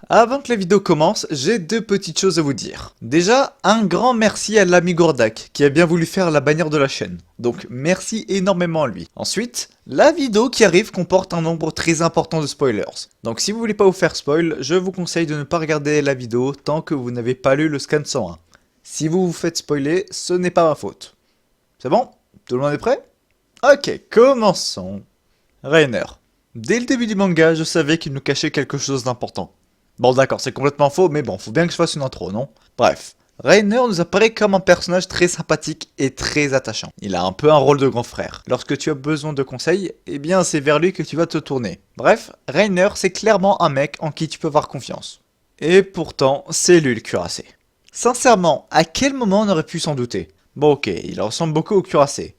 Avant que la vidéo commence, j'ai deux petites choses à vous dire. Déjà, un grand merci à l'ami Gourdak qui a bien voulu faire la bannière de la chaîne. Donc merci énormément à lui. Ensuite, la vidéo qui arrive comporte un nombre très important de spoilers. Donc si vous voulez pas vous faire spoil, je vous conseille de ne pas regarder la vidéo tant que vous n'avez pas lu le scan 101. Si vous vous faites spoiler, ce n'est pas ma faute. C'est bon? Tout le monde est prêt? Ok, commençons. Reiner. Dès le début du manga, je savais qu'il nous cachait quelque chose d'important. Bon d'accord, c'est complètement faux, mais bon, faut bien que je fasse une intro, non? Bref, Reiner nous apparaît comme un personnage très sympathique et très attachant. Il a un peu un rôle de grand frère. Lorsque tu as besoin de conseils, eh bien c'est vers lui que tu vas te tourner. Bref, Reiner c'est clairement un mec en qui tu peux avoir confiance. Et pourtant, c'est lui le cuirassé. Sincèrement, à quel moment on aurait pu s'en douter? Bon ok, il ressemble beaucoup au cuirassé.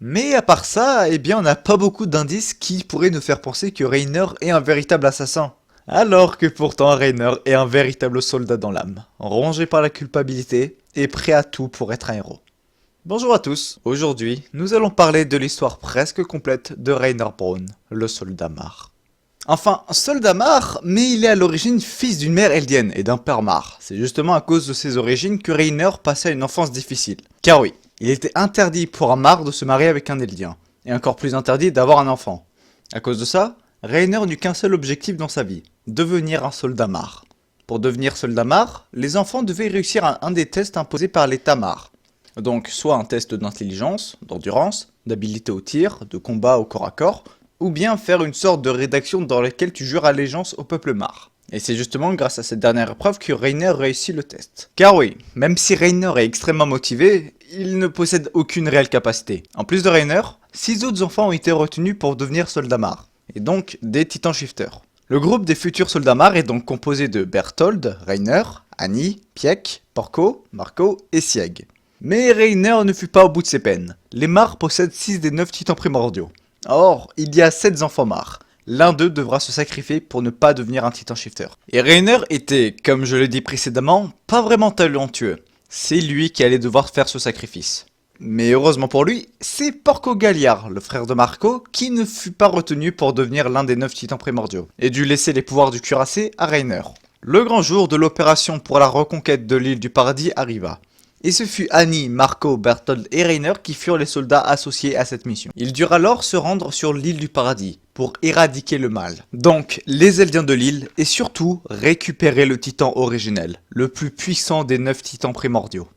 Mais à part ça, eh bien on n'a pas beaucoup d'indices qui pourraient nous faire penser que Reiner est un véritable assassin. Alors que pourtant Reiner est un véritable soldat dans l'âme, rongé par la culpabilité et prêt à tout pour être un héros. Bonjour à tous, aujourd'hui nous allons parler de l'histoire presque complète de Reiner Braun, le soldat Mar. Enfin, soldat Mar, mais il est à l'origine fils d'une mère eldienne et d'un père Mar. C'est justement à cause de ses origines que Reiner passait une enfance difficile. Car oui, il était interdit pour un Mar de se marier avec un eldien, et encore plus interdit d'avoir un enfant. À cause de ça, Reiner n'eut qu'un seul objectif dans sa vie, devenir un soldat Mar. Pour devenir soldat Mar, les enfants devaient réussir un des tests imposés par l'État Mar. Donc soit un test d'intelligence, d'endurance, d'habileté au tir, de combat au corps à corps, ou bien faire une sorte de rédaction dans laquelle tu jures allégeance au peuple Mar. Et c'est justement grâce à cette dernière épreuve que Reiner réussit le test. Car oui, même si Reiner est extrêmement motivé, il ne possède aucune réelle capacité. En plus de Reiner, 6 autres enfants ont été retenus pour devenir soldats Mar, et donc des Titan Shifters. Le groupe des futurs soldats Mar est donc composé de Berthold, Reiner, Annie, Pieck, Porco, Marco et Sieg. Mais Reiner ne fut pas au bout de ses peines. Les Mar possèdent 6 des 9 titans primordiaux. Or, il y a 7 enfants Mar. L'un d'eux devra se sacrifier pour ne pas devenir un Titan Shifter. Et Reiner était, comme je l'ai dit précédemment, pas vraiment talentueux. C'est lui qui allait devoir faire ce sacrifice. Mais heureusement pour lui, c'est Porco Galliard, le frère de Marco, qui ne fut pas retenu pour devenir l'un des 9 titans primordiaux, et dut laisser les pouvoirs du cuirassé à Reiner. Le grand jour de l'opération pour la reconquête de l'île du paradis arriva. Et ce fut Annie, Marco, Berthold et Reiner qui furent les soldats associés à cette mission. Ils durent alors se rendre sur l'île du paradis, pour éradiquer le mal. Donc, les Eldiens de l'île, et surtout, récupérer le titan originel, le plus puissant des 9 titans primordiaux.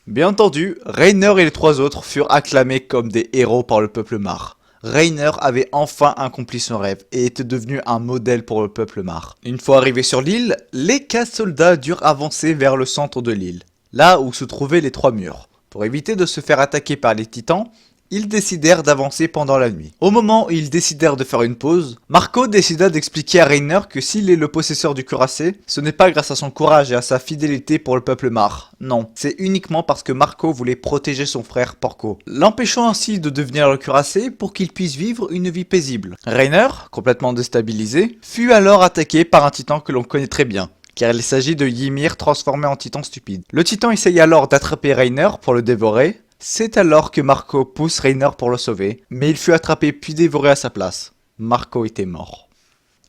Bien entendu, Reiner et les 3 autres furent acclamés comme des héros par le peuple Mar. Reiner avait enfin accompli son rêve et était devenu un modèle pour le peuple Mar. Une fois arrivés sur l'île, les 4 soldats durent avancer vers le centre de l'île, là où se trouvaient les 3 murs. Pour éviter de se faire attaquer par les titans, ils décidèrent d'avancer pendant la nuit. Au moment où ils décidèrent de faire une pause, Marco décida d'expliquer à Reiner que s'il est le possesseur du cuirassé, ce n'est pas grâce à son courage et à sa fidélité pour le peuple Mar. Non, c'est uniquement parce que Marco voulait protéger son frère Porco, l'empêchant ainsi de devenir le cuirassé pour qu'il puisse vivre une vie paisible. Reiner, complètement déstabilisé, fut alors attaqué par un titan que l'on connaît très bien, car il s'agit de Ymir transformé en titan stupide. Le titan essaye alors d'attraper Reiner pour le dévorer. C'est alors que Marco pousse Reiner pour le sauver, mais il fut attrapé puis dévoré à sa place. Marco était mort.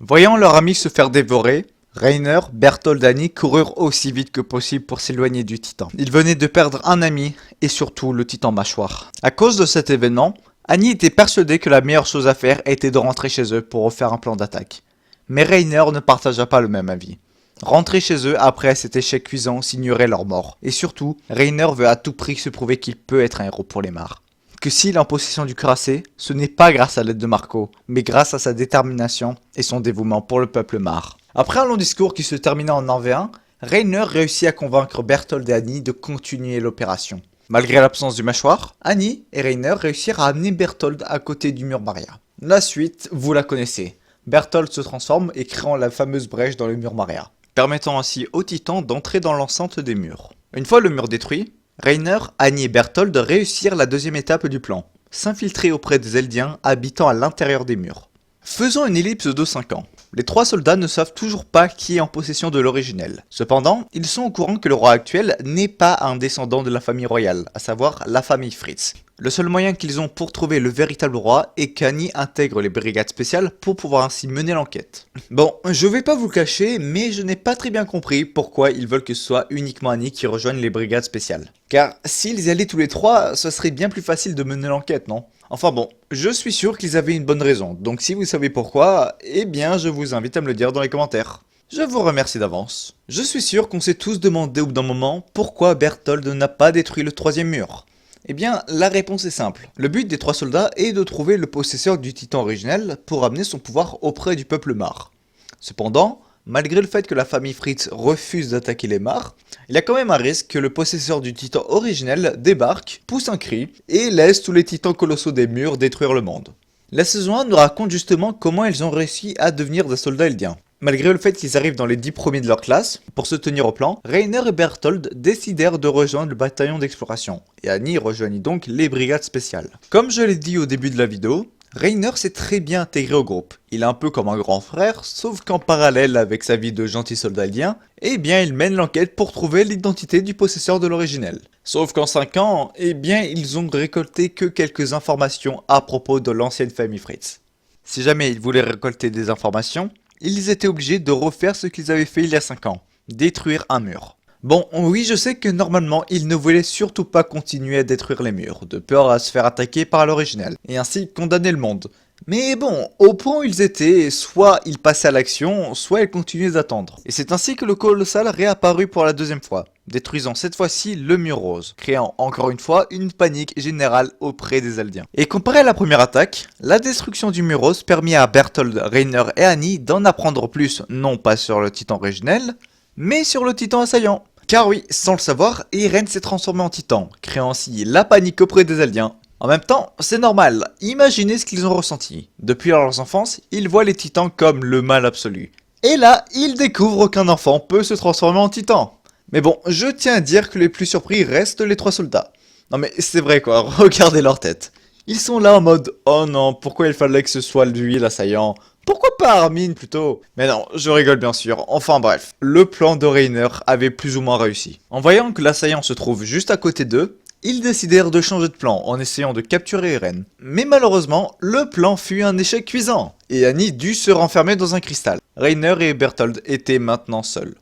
Voyant leur ami se faire dévorer, Reiner, Berthold et Annie coururent aussi vite que possible pour s'éloigner du titan. Ils venaient de perdre un ami et surtout le titan mâchoire. À cause de cet événement, Annie était persuadée que la meilleure chose à faire était de rentrer chez eux pour refaire un plan d'attaque. Mais Reiner ne partagea pas le même avis. Rentrer chez eux après cet échec cuisant signerait leur mort. Et surtout, Reiner veut à tout prix se prouver qu'il peut être un héros pour les Mar. Que s'il est en possession du cuirassé, ce n'est pas grâce à l'aide de Marco, mais grâce à sa détermination et son dévouement pour le peuple Mar. Après un long discours qui se termina en 1v1, Reiner réussit à convaincre Berthold et Annie de continuer l'opération. Malgré l'absence du mâchoire, Annie et Reiner réussirent à amener Berthold à côté du mur Maria. La suite, vous la connaissez. Berthold se transforme et créant la fameuse brèche dans le mur Maria, permettant ainsi aux titans d'entrer dans l'enceinte des murs. Une fois le mur détruit, Reiner, Annie et Berthold réussirent la deuxième étape du plan, s'infiltrer auprès des Eldiens habitant à l'intérieur des murs. Faisons une ellipse de 5 ans. Les 3 soldats ne savent toujours pas qui est en possession de l'originel. Cependant, ils sont au courant que le roi actuel n'est pas un descendant de la famille royale, à savoir la famille Fritz. Le seul moyen qu'ils ont pour trouver le véritable roi est qu'Annie intègre les brigades spéciales pour pouvoir ainsi mener l'enquête. Bon, je vais pas vous le cacher, mais je n'ai pas très bien compris pourquoi ils veulent que ce soit uniquement Annie qui rejoigne les brigades spéciales. Car s'ils y allaient tous les trois, ce serait bien plus facile de mener l'enquête, non? Enfin bon, je suis sûr qu'ils avaient une bonne raison, donc si vous savez pourquoi, eh bien je vous invite à me le dire dans les commentaires. Je vous remercie d'avance. Je suis sûr qu'on s'est tous demandé au bout d'un moment pourquoi Berthold n'a pas détruit le troisième mur. Eh bien, la réponse est simple. Le but des trois soldats est de trouver le possesseur du titan originel pour amener son pouvoir auprès du peuple Mar. Cependant, malgré le fait que la famille Fritz refuse d'attaquer les Mar, il y a quand même un risque que le possesseur du titan originel débarque, pousse un cri et laisse tous les titans colossaux des murs détruire le monde. La saison 1 nous raconte justement comment ils ont réussi à devenir des soldats eldiens. Malgré le fait qu'ils arrivent dans les 10 premiers de leur classe, pour se tenir au plan, Reiner et Berthold décidèrent de rejoindre le bataillon d'exploration, et Annie rejoignit donc les brigades spéciales. Comme je l'ai dit au début de la vidéo, Reiner s'est très bien intégré au groupe. Il est un peu comme un grand frère, sauf qu'en parallèle avec sa vie de gentil soldat eldien, eh bien il mène l'enquête pour trouver l'identité du possesseur de l'originel. Sauf qu'en 5 ans, eh bien ils ont récolté que quelques informations à propos de l'ancienne famille Fritz. Si jamais ils voulaient récolter des informations, ils étaient obligés de refaire ce qu'ils avaient fait il y a 5 ans, détruire un mur. Bon, oui, je sais que normalement, ils ne voulaient surtout pas continuer à détruire les murs, de peur à se faire attaquer par l'originel, et ainsi condamner le monde. Mais bon, au point où ils étaient, soit ils passaient à l'action, soit ils continuaient d'attendre. Et c'est ainsi que le colossal réapparut pour la deuxième fois, détruisant cette fois-ci le mur rose, créant encore une fois une panique générale auprès des Eldiens. Et comparé à la première attaque, la destruction du mur rose permit à Berthold, Reiner et Annie d'en apprendre plus, non pas sur le titan originel, mais sur le titan assaillant. Car oui, sans le savoir, Eren s'est transformé en titan, créant ainsi la panique auprès des Eldiens. En même temps, c'est normal, imaginez ce qu'ils ont ressenti. Depuis leur enfance, ils voient les titans comme le mal absolu. Et là, ils découvrent qu'un enfant peut se transformer en titan. Mais bon, je tiens à dire que les plus surpris restent les trois soldats. Non mais c'est vrai quoi, regardez leur tête. Ils sont là en mode « Oh non, pourquoi il fallait que ce soit lui l'assaillant ? Pourquoi pas Armin plutôt ?» Mais non, je rigole bien sûr. Enfin bref, le plan de Reiner avait plus ou moins réussi. En voyant que l'assaillant se trouve juste à côté d'eux, ils décidèrent de changer de plan en essayant de capturer Eren. Mais malheureusement, le plan fut un échec cuisant, et Annie dut se renfermer dans un cristal. Reiner et Berthold étaient maintenant seuls.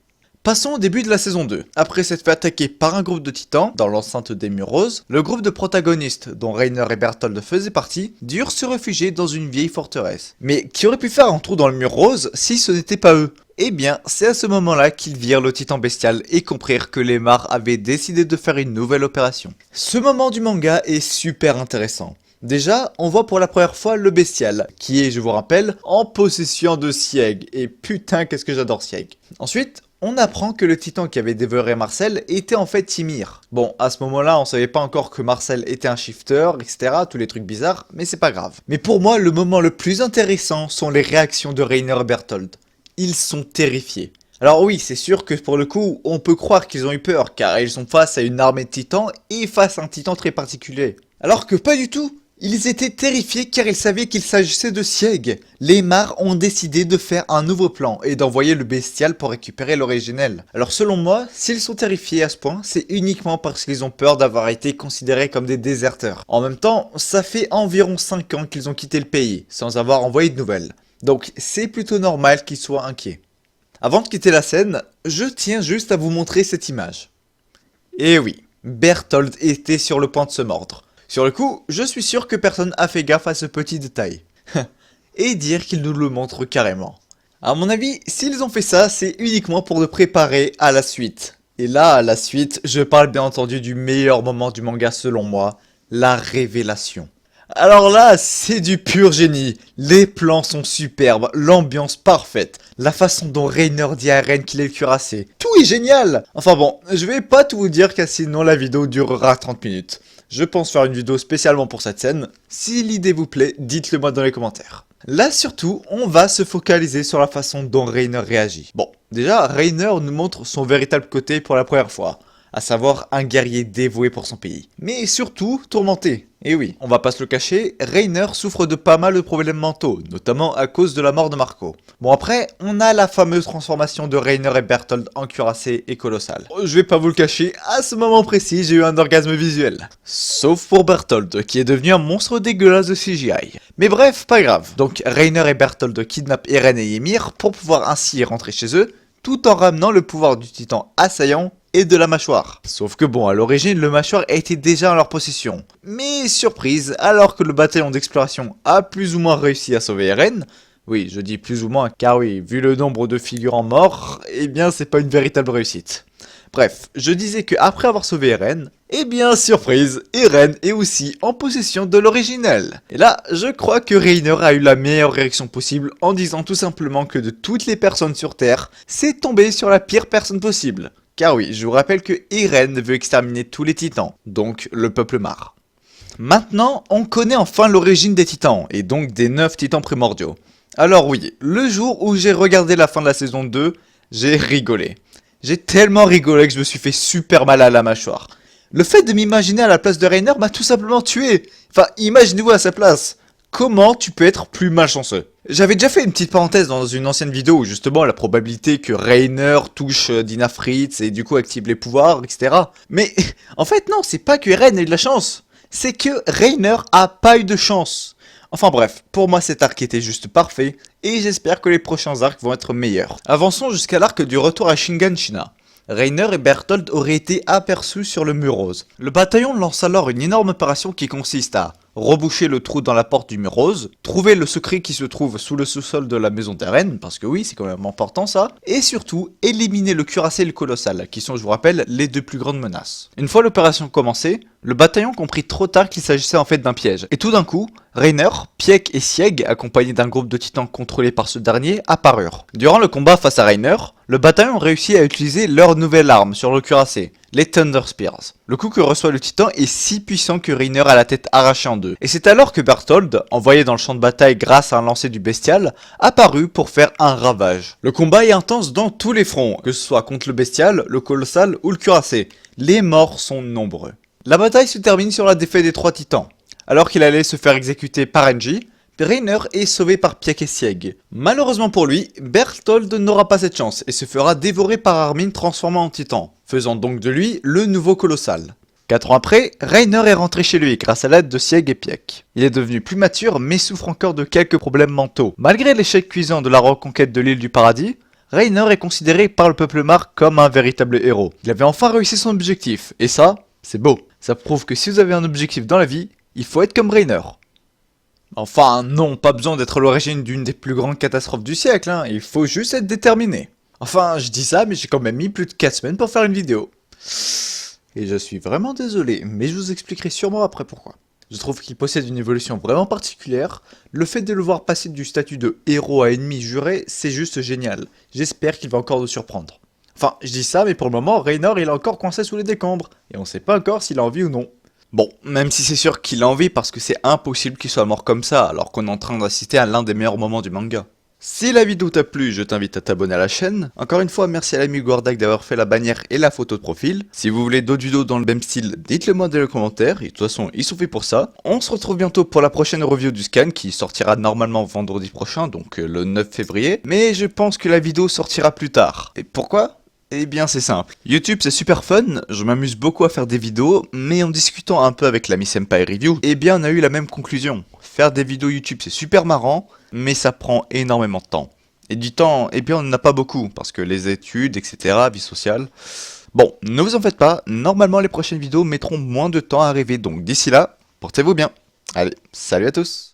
Passons au début de la saison 2. Après s'être fait attaquer par un groupe de titans dans l'enceinte des murs roses, le groupe de protagonistes, dont Reiner et Berthold faisaient partie, durent se réfugier dans une vieille forteresse. Mais qui aurait pu faire un trou dans le mur rose si ce n'était pas eux? Eh bien, c'est à ce moment-là qu'ils virent le titan bestial et comprirent que les Mar avaient décidé de faire une nouvelle opération. Ce moment du manga est super intéressant. Déjà, on voit pour la première fois le bestial, qui est, je vous rappelle, en possession de Sieg, et putain qu'est-ce que j'adore Sieg. Ensuite, on apprend que le titan qui avait dévoré Marcel était en fait Ymir. Bon, à ce moment-là, on savait pas encore que Marcel était un shifter, etc., tous les trucs bizarres, mais c'est pas grave. Mais pour moi, le moment le plus intéressant sont les réactions de Reiner et Berthold. Ils sont terrifiés. Alors oui, c'est sûr que pour le coup, on peut croire qu'ils ont eu peur, car ils sont face à une armée de titans et face à un titan très particulier. Alors que pas du tout. Ils étaient terrifiés car ils savaient qu'il s'agissait de Sieg. Les Mar ont décidé de faire un nouveau plan et d'envoyer le bestial pour récupérer l'originel. Alors selon moi, s'ils sont terrifiés à ce point, c'est uniquement parce qu'ils ont peur d'avoir été considérés comme des déserteurs. En même temps, ça fait environ 5 ans qu'ils ont quitté le pays, sans avoir envoyé de nouvelles. Donc c'est plutôt normal qu'ils soient inquiets. Avant de quitter la scène, je tiens juste à vous montrer cette image. Et oui, Berthold était sur le point de se mordre. Sur le coup, je suis sûr que personne a fait gaffe à ce petit détail. Et dire qu'ils nous le montrent carrément. À mon avis, s'ils ont fait ça, c'est uniquement pour nous préparer à la suite. Et là, à la suite, je parle bien entendu du meilleur moment du manga selon moi, la révélation. Alors là, c'est du pur génie. Les plans sont superbes, l'ambiance parfaite, la façon dont Reiner dit à Eren qu'il est le cuirassé. Tout est génial. Enfin bon, je vais pas tout vous dire car sinon la vidéo durera 30 minutes. Je pense faire une vidéo spécialement pour cette scène. Si l'idée vous plaît, dites-le moi dans les commentaires. Là surtout, on va se focaliser sur la façon dont Reiner réagit. Bon, déjà, Reiner nous montre son véritable côté pour la première fois. à savoir un guerrier dévoué pour son pays. Mais surtout tourmenté. Et oui, on va pas se le cacher, Reiner souffre de pas mal de problèmes mentaux, notamment à cause de la mort de Marco. Bon après, on a la fameuse transformation de Reiner et Berthold en cuirassé et colossal. Je vais pas vous le cacher, à ce moment précis, j'ai eu un orgasme visuel. Sauf pour Berthold, qui est devenu un monstre dégueulasse de CGI. Mais bref, pas grave. Donc Reiner et Berthold kidnappent Eren et Ymir pour pouvoir ainsi rentrer chez eux, tout en ramenant le pouvoir du titan assaillant et de la mâchoire. Sauf que bon, à l'origine, le mâchoire était déjà en leur possession. Mais surprise, alors que le bataillon d'exploration a plus ou moins réussi à sauver Eren, oui, je dis plus ou moins, car oui, vu le nombre de figurants morts, eh bien c'est pas une véritable réussite. Bref, je disais que après avoir sauvé Eren, eh bien surprise, Eren est aussi en possession de l'original. Et là, je crois que Reiner a eu la meilleure réaction possible en disant tout simplement que de toutes les personnes sur Terre, c'est tombé sur la pire personne possible. Car oui, je vous rappelle que Eren veut exterminer tous les titans, donc le peuple marre. Maintenant, on connaît enfin l'origine des titans, et donc des 9 titans primordiaux. Alors oui, le jour où j'ai regardé la fin de la saison 2, j'ai rigolé. J'ai tellement rigolé que je me suis fait super mal à la mâchoire. Le fait de m'imaginer à la place de Reiner m'a tout simplement tué. Enfin, imaginez-vous à sa place. Comment tu peux être plus malchanceux? J'avais déjà fait une petite parenthèse dans une ancienne vidéo où justement la probabilité que Reiner touche Dina Fritz et du coup active les pouvoirs, etc. Mais en fait non, c'est pas que Eren a eu de la chance, c'est que Reiner a pas eu de chance. Enfin bref, pour moi cet arc était juste parfait et j'espère que les prochains arcs vont être meilleurs. Avançons jusqu'à l'arc du retour à Shiganshina. Reiner et Berthold auraient été aperçus sur le mur rose. Le bataillon lance alors une énorme opération qui consiste à reboucher le trou dans la porte du mur rose, trouver le secret qui se trouve sous le sous-sol de la maison d'Eren, parce que oui, c'est quand même important ça, et surtout éliminer le cuirassé et le colossal, qui sont, je vous rappelle, les deux plus grandes menaces. Une fois l'opération commencée, le bataillon comprit trop tard qu'il s'agissait en fait d'un piège, et tout d'un coup, Reiner, Pieck et Sieg, accompagnés d'un groupe de titans contrôlés par ce dernier, apparurent. Durant le combat face à Reiner, le bataillon réussit à utiliser leur nouvelle arme sur le cuirassé, les Thunder Spears. Le coup que reçoit le titan est si puissant que Reiner a la tête arrachée en deux. Et c'est alors que Berthold, envoyé dans le champ de bataille grâce à un lancer du bestial, apparut pour faire un ravage. Le combat est intense dans tous les fronts, que ce soit contre le bestial, le colossal ou le cuirassé. Les morts sont nombreux. La bataille se termine sur la défaite des 3 titans. Alors qu'il allait se faire exécuter par Enji, Reiner est sauvé par Pieck et Sieg. Malheureusement pour lui, Berthold n'aura pas cette chance et se fera dévorer par Armin transformé en titan, faisant donc de lui le nouveau colossal. 4 ans après, Reiner est rentré chez lui grâce à l'aide de Sieg et Pieck. Il est devenu plus mature mais souffre encore de quelques problèmes mentaux. Malgré l'échec cuisant de la reconquête de l'île du paradis, Reiner est considéré par le peuple marc comme un véritable héros. Il avait enfin réussi son objectif, et ça, c'est beau. Ça prouve que si vous avez un objectif dans la vie, il faut être comme Reiner. Enfin non, pas besoin d'être l'origine d'une des plus grandes catastrophes du siècle, hein. Il faut juste être déterminé. Enfin, je dis ça, mais j'ai quand même mis plus de 4 semaines pour faire une vidéo. Et je suis vraiment désolé, mais je vous expliquerai sûrement après pourquoi. Je trouve qu'il possède une évolution vraiment particulière. Le fait de le voir passer du statut de héros à ennemi juré, c'est juste génial. J'espère qu'il va encore nous surprendre. Enfin, je dis ça, mais pour le moment, Reiner il est encore coincé sous les décombres. Et on sait pas encore s'il a envie ou non. Bon, même si c'est sûr qu'il a envie parce que c'est impossible qu'il soit mort comme ça alors qu'on est en train d'assister à l'un des meilleurs moments du manga. Si la vidéo t'a plu, je t'invite à t'abonner à la chaîne. Encore une fois, merci à l'ami Gordak d'avoir fait la bannière et la photo de profil. Si vous voulez d'autres vidéos dans le même style, dites-le moi dans les commentaires. Et de toute façon, ils sont faits pour ça. On se retrouve bientôt pour la prochaine review du scan qui sortira normalement vendredi prochain, donc le 9 février. Mais je pense que la vidéo sortira plus tard. Et pourquoi ? Eh bien c'est simple, YouTube c'est super fun, je m'amuse beaucoup à faire des vidéos, mais en discutant un peu avec l'ami Senpai Review, eh bien on a eu la même conclusion. Faire des vidéos YouTube c'est super marrant, mais ça prend énormément de temps. Et du temps, eh bien on n'en a pas beaucoup, parce que les études, etc., vie sociale... Bon, ne vous en faites pas, normalement les prochaines vidéos mettront moins de temps à arriver, donc d'ici là, portez-vous bien. Allez, salut à tous.